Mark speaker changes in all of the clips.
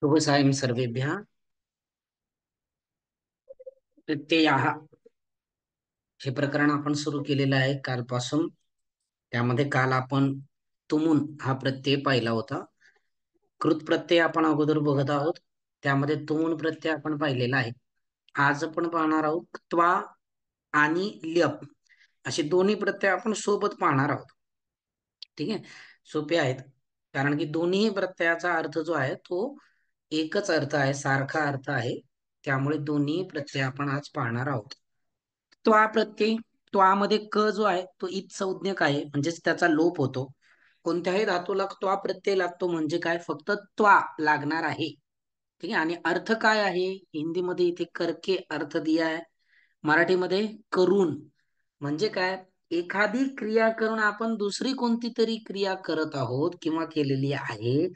Speaker 1: शुभ सायं सर्वेभ्यः. प्रत्ययाः हे प्रकरण आपण सुरू केलेलं आहे कालपासून. त्यामध्ये काल आपण तुमून हा प्रत्यय पाहिला होता. कृत प्रत्यय आपण अगोदर बघत आहोत. त्यामध्ये तुमून प्रत्यय आपण पाहिलेला आहे. आज आपण पाहणार आहोत त्वा आणि ल्यप असे दोन्ही प्रत्यय आपण सोबत पाहणार आहोत. ठीक आहे, सोपे आहेत. कारण की दोन्ही प्रत्ययाचा अर्थ जो आहे तो एकच अर्थ आहे, सारखा अर्थ आहे. त्यामुळे दोन्ही प्रत्यय आपण आज पाहणार आहोत. त्वा प्रत्यय, त्वामध्ये क जो आहे तो इत संज्ञक आहे, म्हणजेच त्याचा लोप होतो. कोणत्याही धातूला त्वा प्रत्यय लागतो म्हणजे काय, फक्त त्वा लागणार आहे. ठीक आहे. आणि अर्थ काय आहे, हिंदीमध्ये इथे करके अर्थ दिया आहे, मराठीमध्ये करून. म्हणजे काय, एखादी क्रिया करून आपण दुसरी कोणती तरी क्रिया करत आहोत किंवा केलेली आहे,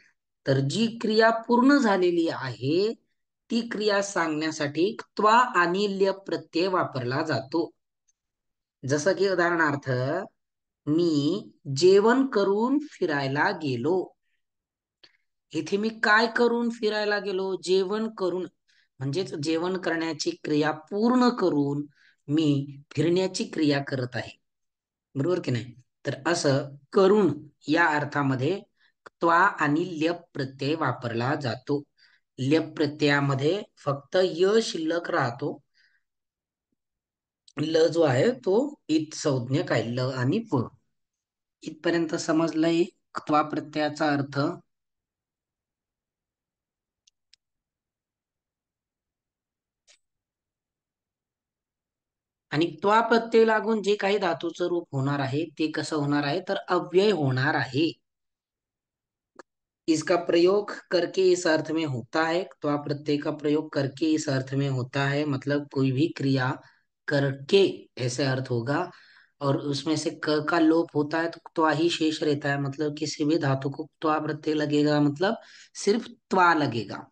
Speaker 1: तर जी क्रिया पूर्ण झालेली आहे ती क्रिया सांगण्यासाठी त्वा आणि ल्यप प्रत्यय वापरला जातो. जसं की उदाहरणार्थ, मी जेवण करून फिरायला गेलो. इथे मी काय करून फिरायला गेलो, जेवण करून. म्हणजेच जेवण करण्याची क्रिया पूर्ण करून मी फिरण्याची क्रिया करत आहे. बरोबर की नाही. तर असं करून या अर्थामध्ये त्वा आणि ल्यप प्रत्यय वापरला जातो. ल्यप प्रत्ययामध्ये फक्त य शिल्लक राहतो. ल जो आहे तो इत संज्ञक आहे, ल आणि प. इथपर्यंत समजलंय त्वा प्रत्ययाचा अर्थ. आणि त्वा प्रत्यय लागून जे काही धातूचं रूप होणार आहे ते कसं होणार आहे, तर अव्यय होणार आहे. इसका प्रयोग करके इस अर्थ में होता है, त्वा प्रत्यय का प्रयोग करके इस अर्थ में होता है, मतलब कोई भी क्रिया करके ऐसे अर्थ होगा। और उसमें से क का लोप होता है तो त्वा ही शेष रहता है, मतलब किसी भी धातु को त्वा प्रत्यय लगेगा, मतलब सिर्फ त्वा लगेगा।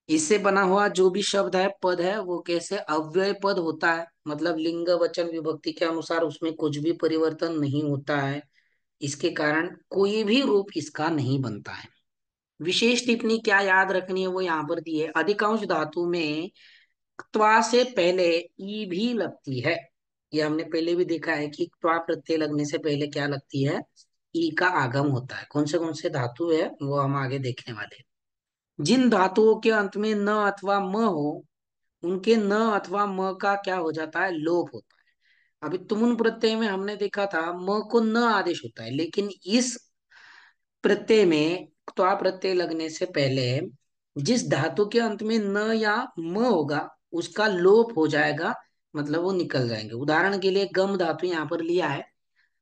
Speaker 1: इससे बना हुआ जो भी शब्द है, पद है, वो कैसे अव्यय पद होता है, मतलब लिंग वचन विभक्ति के अनुसार उसमें कुछ भी परिवर्तन नहीं होता है। इसके कारण कोई भी रूप इसका नहीं बनता है। विशेष टिप्पणी क्या याद रखनी है वो यहाँ पर दी है। अधिकांश धातु में त्वा से पहले ई भी लगती है। ये हमने पहले भी देखा है कि त्वा प्रत्यय लगने से पहले क्या लगती है, ई का आगम होता है। कौन से धातु है वो हम आगे देखने वाले हैं। जिन धातुओं के अंत में न अथवा म हो, उनके न अथवा म का क्या हो जाता है, लोप होता है। अभी तुमुन प्रत्यय में हमने देखा था म को न आदेश होता है, लेकिन इस प्रत्यय में त्वा प्रत्यय लगने से पहले जिस धातु के अंत में न या म होगा उसका लोप हो जाएगा, मतलब वो निकल जाएंगे। उदाहरण के लिए गम धातु यहाँ पर लिया है,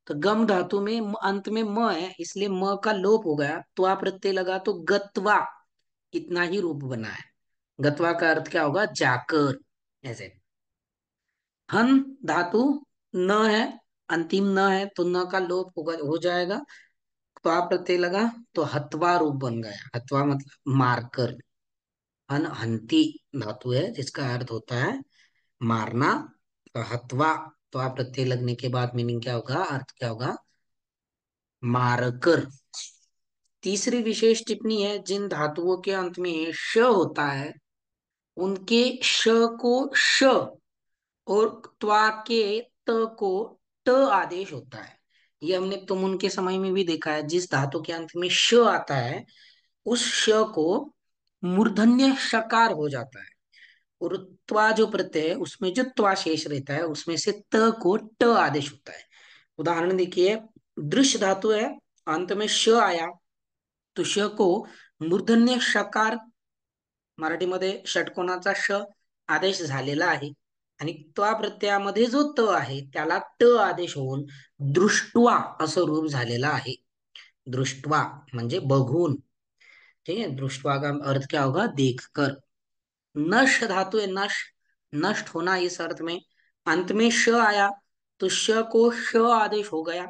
Speaker 1: तो गम धातु में अंत में म है, इसलिए म का लोप हो गया, त्वा प्रत्यय लगा तो गत्वा, इतना ही रूप बना है। गत्वा का अर्थ क्या होगा, जाकर, ऐसे। हन धातु न है, अंतिम न है, तो न का लोप होगा, हो जाएगा। त्वा प्रत्यय लगा तो हत्वा रूप बन गया। हत्वा मतलब मारकर। हन हंती धातु है जिसका अर्थ होता है मारना। तो हत्वा, त्वा प्रत्यय लगने के बाद मीनिंग क्या होगा, अर्थ क्या होगा, मारकर। तीसरी विशेष टिप्पणी है, जिन धातुओं के अंत में श होता है उनके श को श और त्वा के त को ट आदेश होता है। ये हमने तुम उनके समय में भी देखा है, जिस धातु के अंत में श आता है उस श को मूर्धन्य शकार हो जाता है, और त्वा जो प्रत्यय है उसमें जो त्वा शेष रहता है उसमें से त को ट आदेश होता है। उदाहरण देखिए, दृश्य धातु है, अंत में श आया तो श को मूर्धन्य शकार, मराठीमध्ये षटकोनाचा श आदेश झालेला आहे, आणि त्वा प्रत्ययामध्ये जो त आहे त्याला ट आदेश होऊन दृष्टवा असं रूप झालेलं आहे। दृष्टवा म्हणजे बघून। ठीक है, दृष्टवा का अर्थ क्या होगा, देखकर। नष्ट धातु है, नष्ट, नष्ट होना, इस अर्थ में अंत में श आया तो श को श आदेश हो गया,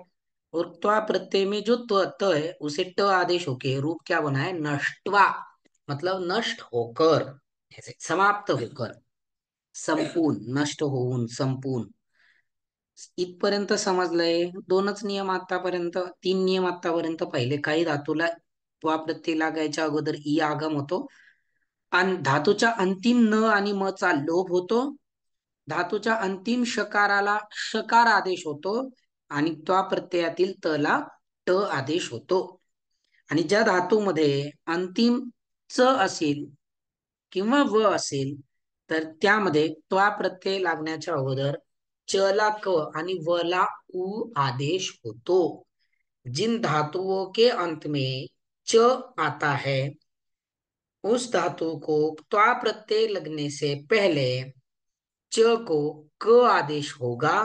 Speaker 1: और त्वा प्रत्यय में जो त है उसे ट आदेश होके रूप क्या बना है, नष्टवा, मतलब नष्ट होकर, ऐसे समाप्त होकर, संपूर्ण, नष्ट होऊन, संपूर्ण। इथपर्यंत समजलंय। दोनच नियम आतापर्यंत, तीन नियम आतापर्यंत पाहिले। काही धातूला त्वा प्रत्यय लागायच्या अगोदर ई आगम होतो, धातूच्या अंतिम न आणि म चा लोप होतो. धातूच्या अंतिम शकाराला शकार आदेश होतो आणि त्वा प्रत्ययातील त ला ट आदेश होतो. आणि ज्या धातूमध्ये अंतिम च असेल किंवा व असेल तर त्यामध्ये त्वा प्रत्यय लागण्याच्या अगोदर च ला क आणि व ला उ आदेश होतो. जिन धातुओं के अंत में च आता है उस धातु को त्वा प्रत्यय लगने से पहले च को क आदेश होगा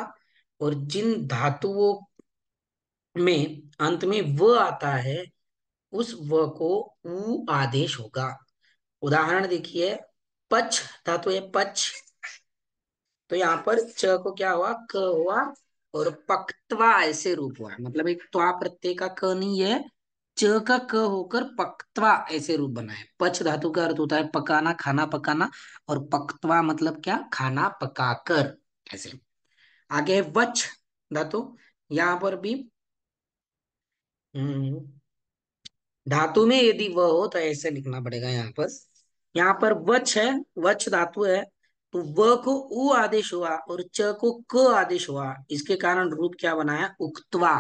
Speaker 1: और जिन धातुओं में अंत में व आता है उस व को उ आदेश होगा. उदाहरण देखिए, पच धातु है पच, तो यहाँ पर च को क्या हुआ, क हुआ और पक्तवा ऐसे रूप हुआ. मतलब एक त्वा प्रत्यय का क नहीं है, च का क होकर पक्तवा ऐसे रूप बना है. पच धातु का अर्थ होता है पकाना, खाना पकाना, और पक्तवा मतलब क्या, खाना पकाकर. ऐसे आगे है वच धातु. यहाँ पर भी हम्म, धातु में यदि व हो तो ऐसे लिखना पड़ेगा यहाँ पर. यहाँ पर वच है, वच धातु है, तो व को उ आदेश हुआ और च को क आदेश हुआ. इसके कारण रूप क्या बनाया, उक्तवा.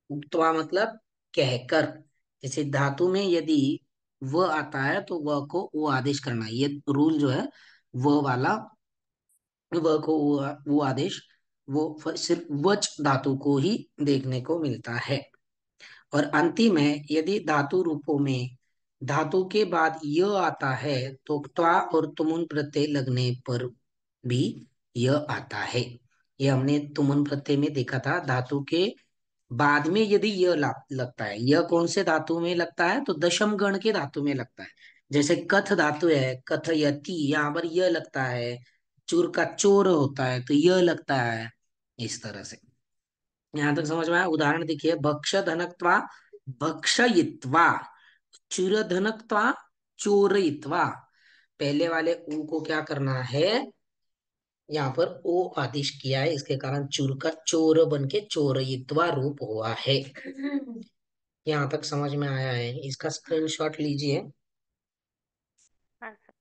Speaker 1: उक्तवा मतलब कहकर. जैसे धातु में यदि व आता है तो व को उ आदेश करना है. ये रूल जो है व वाला, व को उ आदेश, वो सिर्फ वच धातु को ही देखने को मिलता है. और अंतिम है, यदि धातु रूपों में धातु के बाद य आता है तो त्वा और तुमुन प्रत्यय लगने पर भी य आता है. ये हमने तुमुन प्रत्यय में देखा था. धातु के बाद में यदि य लगता है, य कौन से धातु में लगता है, तो दशम गण के धातु में लगता है. जैसे कथ धातु है, कथयति, यहाँ पर य लगता है. चूर का चोर होता है तो य लगता है. इस तरह से यहां तक समझ में आया. उदाहरण देखिए, भक्ष धनक्त्वा भक्षयित्वा, चूर धनक्त्वा चोरयित्वा. पहले वाले ऊ को क्या करना है, यहाँ पर ओ आदेश किया है, इसके कारण चूर का चोर बन के चोरयित्वा रूप हुआ है. यहाँ तक समझ में आया है, इसका स्क्रीनशॉट लीजिए.
Speaker 2: हाँ सर.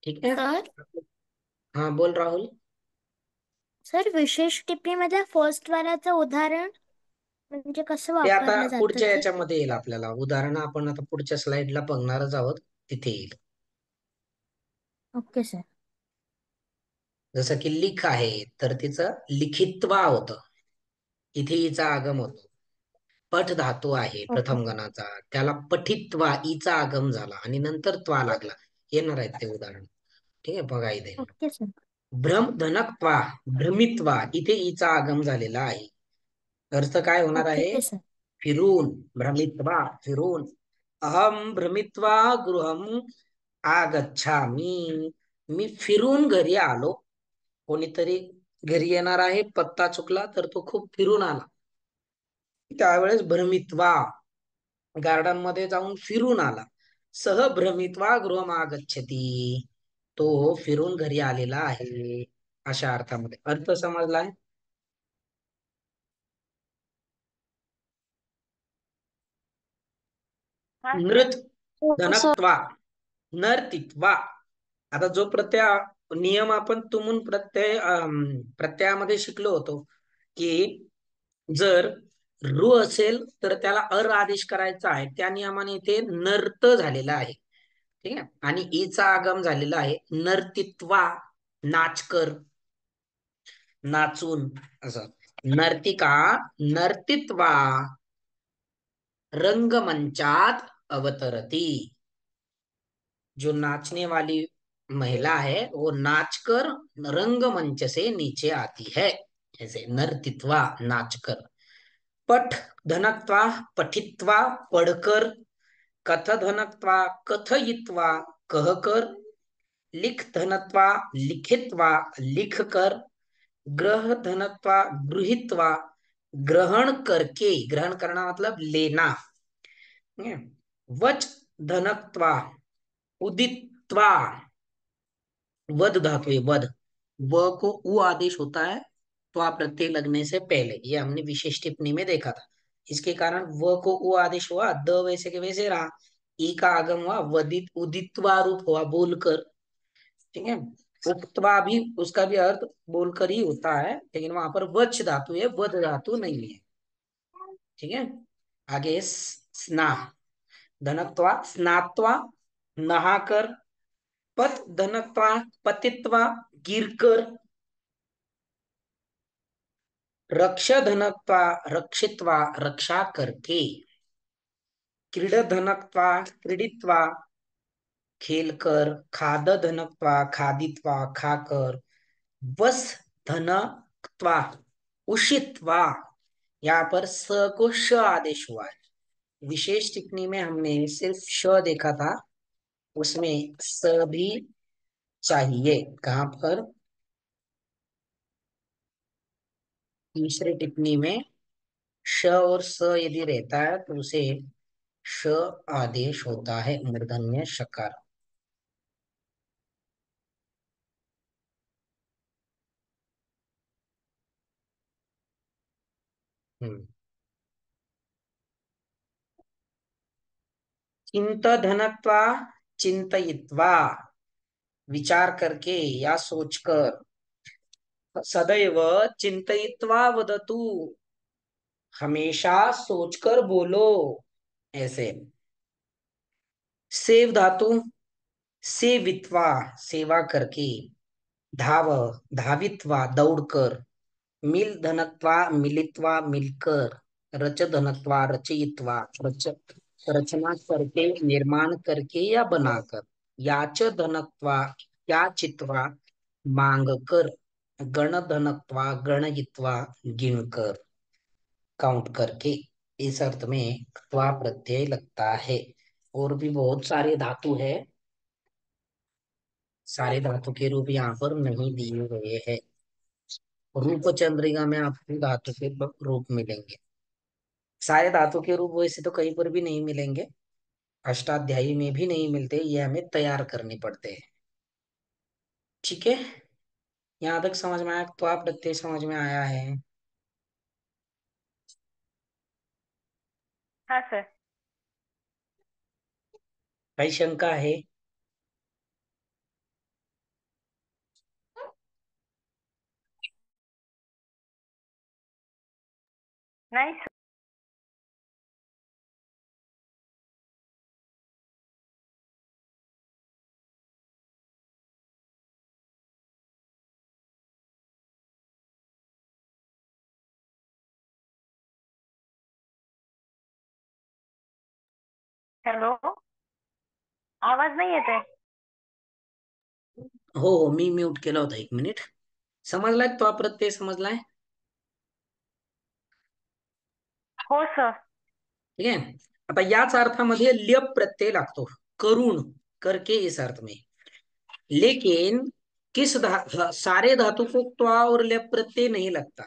Speaker 1: ठीक है.
Speaker 2: सर
Speaker 1: हाँ बोल राहुल.
Speaker 2: सर विशेष टिप्पणीमधल्या फर्स्ट वाल्याचं उदाहरण म्हणजे कसं
Speaker 1: ते आता
Speaker 2: वापरलं जातं
Speaker 1: पुढच्या
Speaker 2: ते.
Speaker 1: याच्यामध्ये येईल आपल्याला उदाहरण. आपण आता पुढच्या स्लाइडला बघणारच आहोत, तिथे येईल.
Speaker 2: Okay sir.
Speaker 1: जसं की लिख आहे तर तिचं लिखित्वा होतं, इथे हिचा आगम होतो. पठ धातू आहे
Speaker 2: ओके.
Speaker 1: प्रथम गणाचा, त्याला पठित्वा ईचा आगम झाला आणि नंतर त्वा लागला. येणार आहेत ते उदाहरण. ठीक आहे, बघा इथे.
Speaker 2: Okay sir.
Speaker 1: भ्रम धनक्त्वा भ्रमित्वा, इथे ईचा आगम झालेला आहे. अर्थ काय होणार आहे,
Speaker 2: ओके सर.
Speaker 1: फिरून. भ्रमित्वा फिरून. अहम भ्रमित्वा गृहम आगच्छामी, मी फिरून घरी आलो. कोणीतरी घरी येणार आहे, पत्ता चुकला तर तो खूप फिरून आला, त्यावेळेस भ्रमित्वा, गार्डन मध्ये जाऊन फिरून आला. सह भ्रमित्वा गृहमागच्छति, तो फिरून घरी आलेला आहे. अशा अर्थामध्ये अर्थ समजलाय.
Speaker 2: हाँ सर.
Speaker 1: नृत धनक्त्वा नर्तित्वा. आता जो प्रत्यय नियम आपण तुमून प्रत्ययामध्ये शिकलो होतो की जर रू असेल तर त्याला अर आदेश करायचा आहे, त्या नियमाने इथे नर्त झालेला आहे. ठीक आहे. आणि ईचा आगम झालेला आहे नर्तित्वा, नाचकर, नाचून, असं. नर्तिका नर्तित्वा रंगमंचात अवतरती. जो नाचने वाली महिला है वो नाचकर रंगमंच से नीचे आती है. ऐसे नर्तित्वा, नाचकर. पठ धनक्त्वा पठित्वा, पढ़कर. कथ धनक्त्वा कथयित्वा, कहकर. लिख धनत्वा लिखित्वा, लिखकर. ग्रह धनत्वा गृहीत्वा, ग्रहण करके. ग्रहण करना मतलब लेना. ठीक है? वच धनत्वा उदित्वा, वध धातु है वध. व को उ आदेश होता है तो आप प्रत्यय लगने से पहले, ये हमने विशेष टिप्पणी में देखा था. इसके कारण व को उ आदेश हुआ, द वैसे के वैसे रहा. ई का आगम हुआ, वदित उदित्वा रूप हुआ बोलकर, ठीक है। उक्तवा भी, उसका भी अर्थ बोलकर ही होता है, लेकिन वहां पर वच धातु है, वद धातु नहीं है, ठीक है। आगे स्ना, धनत्वा स्नात्वा, नहाकर, पत धनत्वा पतित्वा, गिरकर, रक्ष धनत्वा रक्षित्वा, रक्षा करके, क्रीड धनत्वा क्रीडित्वा, खेलकर, खाद धनत्वा खादित्वा, खाकर, वस धनत्वा उषित्वा। यहाँ पर स को श आदेश हुआ है। विशेष टिप्पणी में हमने सिर्फ श देखा था, उसमें स भी चाहिए। कहाँ पर? तीसरी टिप्पणी में श और स यदि रहता है तो उसे श आदेश होता है, मूर्धन्य शकार। हम्म। चिंत धनत्वा चिंतयित्वा, विचार करके या सोचकर, सदैव चिंतयित्वा वदतु, हमेशा सोचकर बोलो, ऐसे। सेव धातु, सेवित्वा, सेवा करके, धाव धावित्वा, दौड़कर, मिल धनत्वा मिलित्वा, मिलकर, रच धनत्वा रचयित्वा, रचना करके, निर्माण करके या बनाकर, याच धनत्वा याचित्वा, मांग कर, गण धनत्वा गणयित्वा, गिनकर, काउंट करके, इस अर्थ में त्वा प्रत्यय लगता है। और भी बहुत सारे धातु है, सारे धातु के रूप यहाँ पर नहीं दिए गए हैं। रूप चंद्रिका में आपको धातु के रूप मिलेंगे। सारे धातु के रूप वैसे तो कहीं पर भी नहीं मिलेंगे, अष्टाध्यायी में भी नहीं मिलते, ये हमें तैयार करने पड़ते हैं, ठीक है। यहाँ तक समझ में आया? तो आप प्रत्यय समझ में आया है?
Speaker 2: हाँ सर।
Speaker 1: भाई शंका है?
Speaker 2: नहीं सर। हॅलो, आवाज नाही येत आहे.
Speaker 1: हो, मी म्यूट केला होता, एक मिनिट. समजलाय? तो प्रत्यय समजलाय?
Speaker 2: हो सर.
Speaker 1: ठीक आहे. आता याच अर्थामध्ये ल्यप प्रत्यय लागतो, करुण, करके, इस अर्थ में। लेकिन सारे धातु को त्वा और ल्यप प्रत्यय नहीं लगता।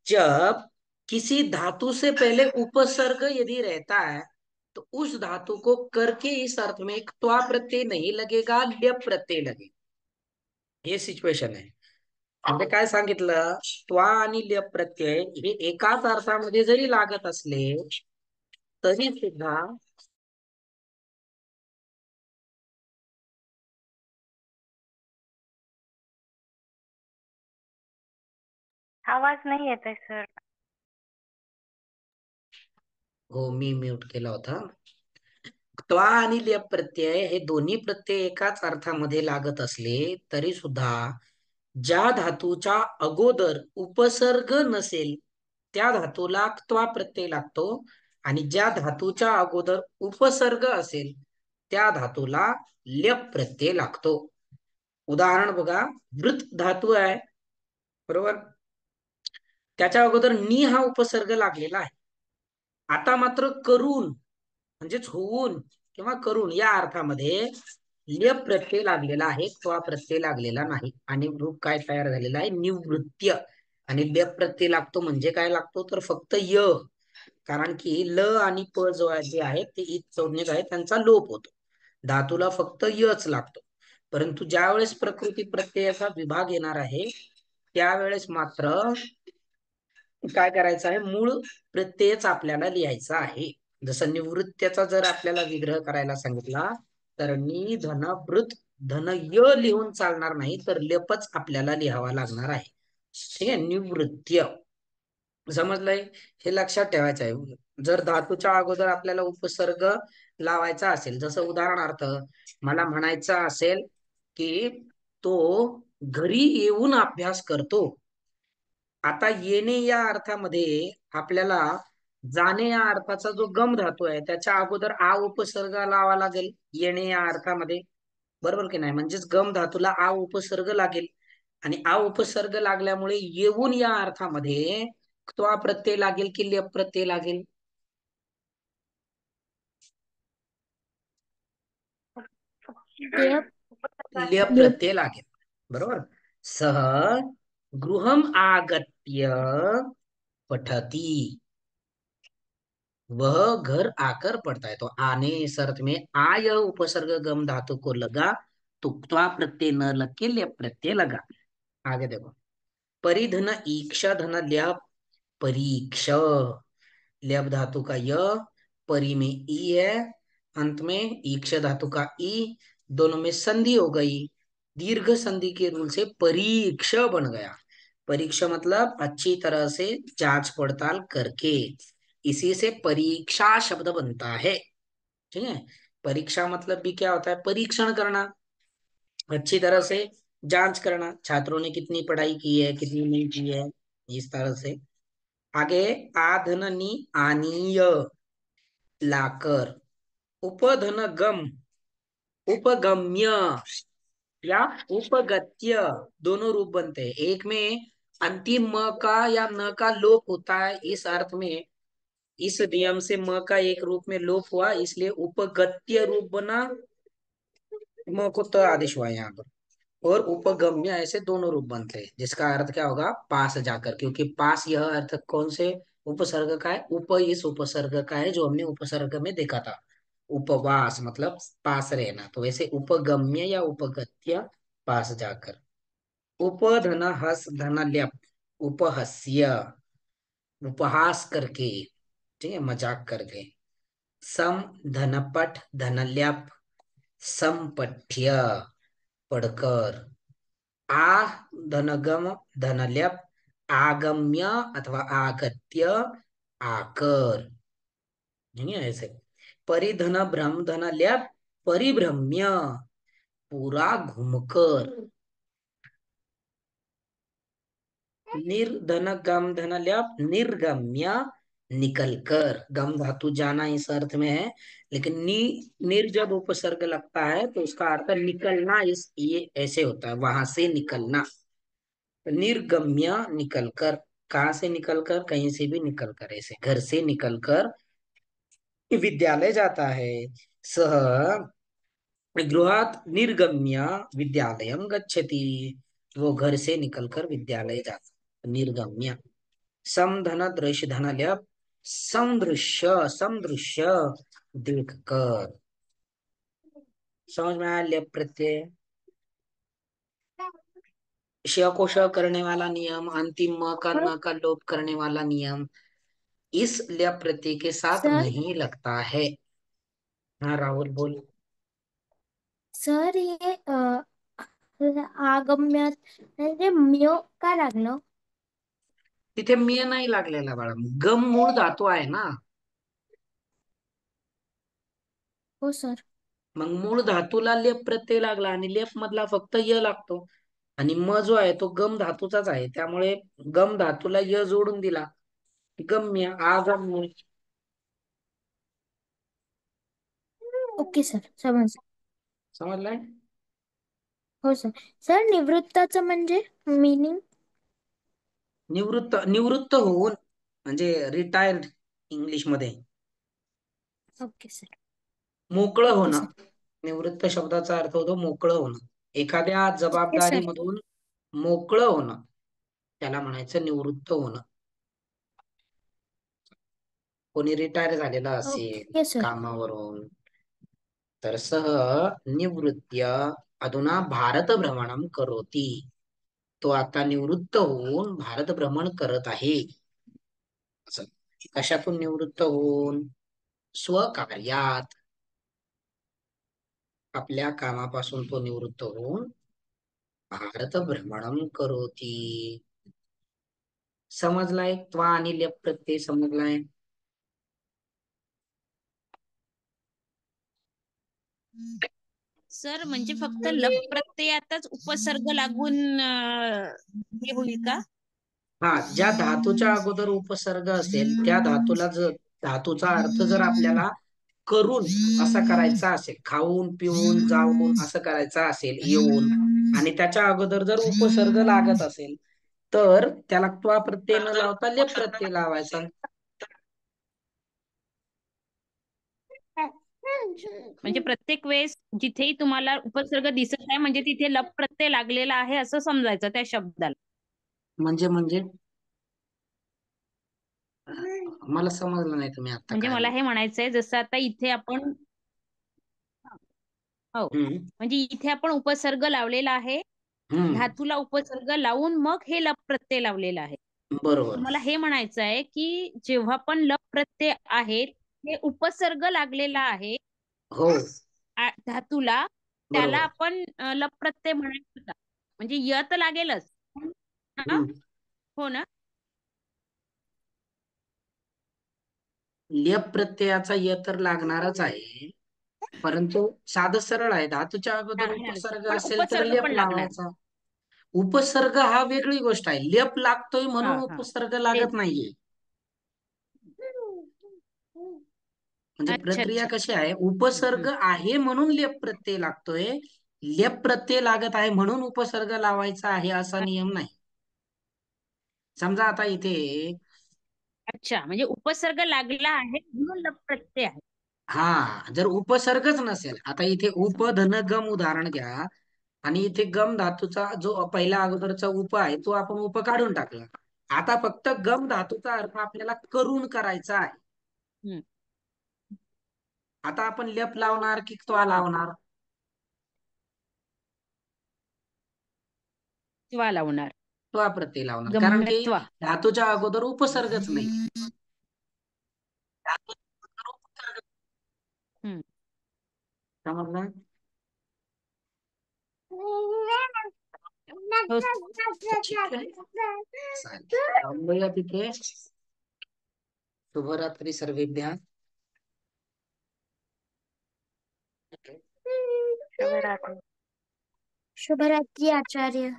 Speaker 1: जब किसी धातु से पहले उपसर्ग यदि रहता है तो उस धातु को करके इस अर्थ में एक त्वा प्रत्यय नहीं लगेगा, ल्यप प्रत्यय लगेगा। हे सिच्युएशन आहे. म्हणजे काय सांगितलं, त्वा आणि ल्यप प्रत्यय हे एकाच अर्थामध्ये जरी लागत असले तरी सुद्धा
Speaker 2: आवाज नाही येत आहे सर.
Speaker 1: हो, मी म्यूट केला होता. त्वा आणि ल्यप प्रत्यय हे दोन्ही प्रत्यय एकाच अर्थामध्ये लागत असले तरी सुद्धा ज्या धातूच्या अगोदर उपसर्ग नसेल त्या धातूला त्वा प्रत्यय लागतो, आणि ज्या धातूच्या अगोदर उपसर्ग असेल त्या धातूला ल्यप प्रत्यय लागतो. उदाहरण बघा, वृत धातू आहे, बरोबर, त्याच्या अगोदर नी हा उपसर्ग लागलेला आहे. आता मात्र करून, म्हणजेच होऊन किंवा करून या अर्थामध्ये ल्यप प्रत्यय लागलेला आहे, त्वा प्रत्यय लागलेला नाही, आणि रूप काय तयार झालेला आहे, निवृत्त्य. आणि ल्यप प्रत्यय लागतो म्हणजे काय लागतो, तर फक्त य, कारण की ल आणि प जो आहे जे आहे ते इत संज्ञक आहे, त्यांचा लोप होतो, धातूला फक्त यच लागतो. परंतु ज्या वेळेस प्रकृती प्रत्ययाचा विभाग येणार आहे त्यावेळेस मात्र काय करायचं आहे, मूळ प्रत्ययच आपल्याला लिहायचा आहे. जसं निवृत्त्याचा जर आपल्याला विग्रह करायला सांगितला तर नि धन भृत धन य लिहून चालणार नाही, तर लेपच आपल्याला लिहावा लागणार आहे. ठीक आहे, निवृत्त्य समजलंय. हे लक्षात ठेवायचं आहे. जर धातूच्या अगोदर आपल्याला उपसर्ग लावायचा असेल, जसं उदाहरणार्थ मला म्हणायचं असेल की तो घरी येऊन अभ्यास करतो. आता येणे या अर्थामध्ये आपल्याला जाणे या अर्थाचा जो गम धातू आहे त्याच्या अगोदर आ उपसर्ग लावा लागेल येणे या अर्थामध्ये, बरोबर की नाही? म्हणजेच गम धातूला आ उपसर्ग लागेल, आणि आ उपसर्ग लागल्यामुळे येऊन या अर्थामध्ये तो प्रत्यय लागेल की लेप प्रत्यय लागेल?
Speaker 2: देव.
Speaker 1: लेप प्रत्यय लागेल, बरोबर. सह गृहम आगत्य पठती, वह घर आकर पढ़ता है। तो आने इस अर्थ में आ यह उपसर्ग गम धातु को लगा तो त्वा प्रत्यय न लग के लेप प्रत्यय लगा। आगे देखो, परिधन ईक्षा धन ल्यप परीक्ष, ल्यप धातु का य, परी में ई है, अंत में ईक्ष धातु का ई, दोनों में संधि हो गई। दीर्घ संधि के रूल से परीक्ष बन गया। परीक्षा मतलब अच्छी तरह से जांच पड़ताल करके, इसी से परीक्षा शब्द बनता है। ठीक है, परीक्षा मतलब भी क्या होता है? परीक्षण करना, अच्छी तरह से जांच करना, छात्रों ने कितनी पढ़ाई की है कितनी नहीं की है, इस तरह से। आगे आधननी आनीय लाकर, उपधन गम उपगम्य या उपगत्य, दोनों रूप बनते हैं। एक में अंतिम म का या न का लोप होता है, इस अर्थ में इस नियम से म का एक रूप में लोप हुआ, इसलिए उपगत्य रूप बना, म को त आदेश हुआ यहाँ पर। और उपगम्य, ऐसे दोनों रूप बनते हैं, जिसका अर्थ क्या होगा? पास जाकर, क्योंकि पास यह अर्थ कौन से उपसर्ग का है? उप इस उपसर्ग का है, जो हमने उपसर्ग में देखा था। उपवास मतलब पास रहना, तो वैसे उपगम्य या उपगत्य, पास जाकर। उपधन हस धन ल्यप, उपहस्य, उपहास करके, ठीक है, मजाक करके। सम धनपट धनल्यप, संपठ्य, पढ़कर। आ धनगम धनल्यप, आगम्य अथवा आगत्य, आकर, नहीं है ऐसे। परिधन भ्रम धनल्यप, परिभ्रम्य, पूरा घूमकर। निर्धन गम धन ल्यप, निर्गम्य, निकल कर। गम धातु जाना इस अर्थ में है, लेकिन निर जब उपसर्ग लगता है तो उसका अर्थ निकलना, इस ये ऐसे होता है, वहां से निकलना। तो निर्गम्य, निकल कर। कहाँ से निकल कर? कहीं से भी निकल कर, ऐसे घर से निकल कर विद्यालय जाता है। सह गृहात निर्गम्य विद्यालयम गच्छति, वो घर से निकलकर विद्यालय जाता है, निर्गम्य। समधन दृश्य धन ल्यप, समदृश्य, समदृश्य, देख कर। समझ में आया? लेप प्रत्यय श को श करने वाला नियम, अंतिम म का
Speaker 2: हाँ
Speaker 1: न का लोप करने वाला नियम, इस लेप प्रत्यय के साथ
Speaker 2: सर.
Speaker 1: नहीं लगता है। हाँ राहुल बोल।
Speaker 2: सर हे आगम्यात म्हणजे म्यो का लागलं?
Speaker 1: तिथे मे नाही लागलेला बाळा, गम मूळ धातू आहे ना,
Speaker 2: हो सर.
Speaker 1: मग मूळ धातूला लेप प्रत्यय लागला आणि लेप मधला फक्त य लागतो, आणि म जो आहे तो गम धातूचाच आहे, त्यामुळे गम धातूला य जोडून दिला, गम्य, आगम्य।
Speaker 2: ओके सर, समज.
Speaker 1: समजलाय?
Speaker 2: हो सर. सर निवृत्ताचं म्हणजे मीनिंग?
Speaker 1: निवृत्त, निवृत्त होऊन म्हणजे रिटायर्ड इंग्लिश मध्ये,
Speaker 2: ओके सर.
Speaker 1: मोकळं
Speaker 2: ओके
Speaker 1: होणं।
Speaker 2: सर.
Speaker 1: निवृत्त शब्दाचा अर्थ होतो मोकळं होणं, एखाद्या
Speaker 2: ओके सर.
Speaker 1: जबाबदारीमधून मोकळं होणं, त्याला म्हणायचं निवृत्त होणं। कोणी रिटायर झालेला असेल
Speaker 2: ओके सर.
Speaker 1: कामावरून, तर सह निवृत्य अधुना भारत भ्रमणम करोति, तो आता निवृत्त होऊन भारत भ्रमण करत आहे, असं। कशातून निवृत्त होऊन? स्वकार्यात आपल्या कामापासून तो निवृत्त होऊन भारत भ्रमणम करोती. समजलाय? त्वा आणि लेप प्रत्यय समजलाय?
Speaker 3: सर म्हणजे फक्त लप प्रत्ययातच उपसर्ग लागून हे होईल का?
Speaker 1: हा, ज्या धातूच्या अगोदर उपसर्ग असेल त्या धातूला जर धातूचा अर्थ जर आपल्याला करून असा करायचा असेल, खाऊन पिऊन जाऊन असं करायचा असेल, येऊन, आणि त्याच्या अगोदर जर उपसर्ग लागत असेल तर त्याला त्वा प्रत्यय न लावता लेप प्रत्यय लावायचा.
Speaker 3: म्हणजे प्रत्येक वेळेस जिथेही तुम्हाला उपसर्ग दिसत आहे म्हणजे तिथे लप प्रत्यय लागलेला आहे असं समजायचं त्या शब्दाला.
Speaker 1: म्हणजे मला समजलं नाही तुम्ही आता
Speaker 3: म्हणजे
Speaker 1: काय
Speaker 3: मला
Speaker 1: म्हणता.
Speaker 3: हे म्हणायचंय जसं आता इथे आपण हो
Speaker 1: हम्म.
Speaker 3: म्हणजे इथे आपण उपसर्ग लावलेला आहे,
Speaker 1: हम्म.
Speaker 3: धातूला उपसर्ग लावून मग हे लप प्रत्यय लावलेला आहे.
Speaker 1: बरोबर.
Speaker 3: मला हे म्हणायचं आहे की जेव्हा पण लप प्रत्यय आहेत हे उपसर्ग लागलेला आहे
Speaker 1: हो,
Speaker 3: धातूला, त्याला
Speaker 1: बरोबर.
Speaker 3: आपण लप प्रत्यय म्हणायचं का? म्हणजे य तर लागेलच. हा?
Speaker 1: हम्म.
Speaker 3: हो ना?
Speaker 1: लेप प्रत्ययाचा य तर लागणारच आहे, परंतु साधं सरळ आहे. धातूच्या अगोदर
Speaker 3: लागणारच
Speaker 1: उपसर्ग
Speaker 3: पण
Speaker 1: असेल तर
Speaker 3: उपसर्ग
Speaker 1: लेप
Speaker 3: पण लागणार.
Speaker 1: लावायचा. उपसर्ग हा वेगळी गोष्ट आहे, लेप लागतोय
Speaker 3: हा
Speaker 1: म्हणून
Speaker 3: हा
Speaker 1: उपसर्ग
Speaker 3: ते
Speaker 1: लागत नाहीये. म्हणजे
Speaker 3: अच्छा
Speaker 1: प्रक्रिया
Speaker 3: अच्छा.
Speaker 1: कशी आहे,
Speaker 3: हम्म,
Speaker 1: उपसर्ग
Speaker 3: हम्म.
Speaker 1: आहे म्हणून लेप प्रत्यय लागतोय, लेप प्रत्यय लागत आहे म्हणून उपसर्ग लावायचा आहे असा नियम नाही. समजा आता इथे
Speaker 3: अच्छा म्हणजे उपसर्ग लागला आहे म्हणून लप प्रत्यय आहे.
Speaker 1: हा, जर उपसर्गच नसेल, आता इथे उप
Speaker 3: समजलं.
Speaker 1: धन गम उदाहरण घ्या, आणि इथे गम धातूचा जो पहिल्या अगोदरचा उप आहे तो आपण उप काढून टाकला. आता फक्त गम धातूचा अर्थ आपल्याला करून करायचा आहे.
Speaker 3: हम्म.
Speaker 1: आता आपण लेप लावणार की त्वा
Speaker 3: हा
Speaker 1: लावणार?
Speaker 3: त्वा लावणार.
Speaker 1: त्वा प्रत्यय लावणार, कारण की
Speaker 3: गम्यत्वा.
Speaker 1: धातूच्या अगोदर उपसर्गच नाही. धातूच्या अगोदर उपसर्ग.
Speaker 3: हम्म.
Speaker 1: समजलं?
Speaker 3: हो.
Speaker 1: ठीक आहे, चालेल. थांबूया तिथे. शुभरात्री सर्वेभ्य.
Speaker 2: शुभरात्री. शुभरात्री आचार्य.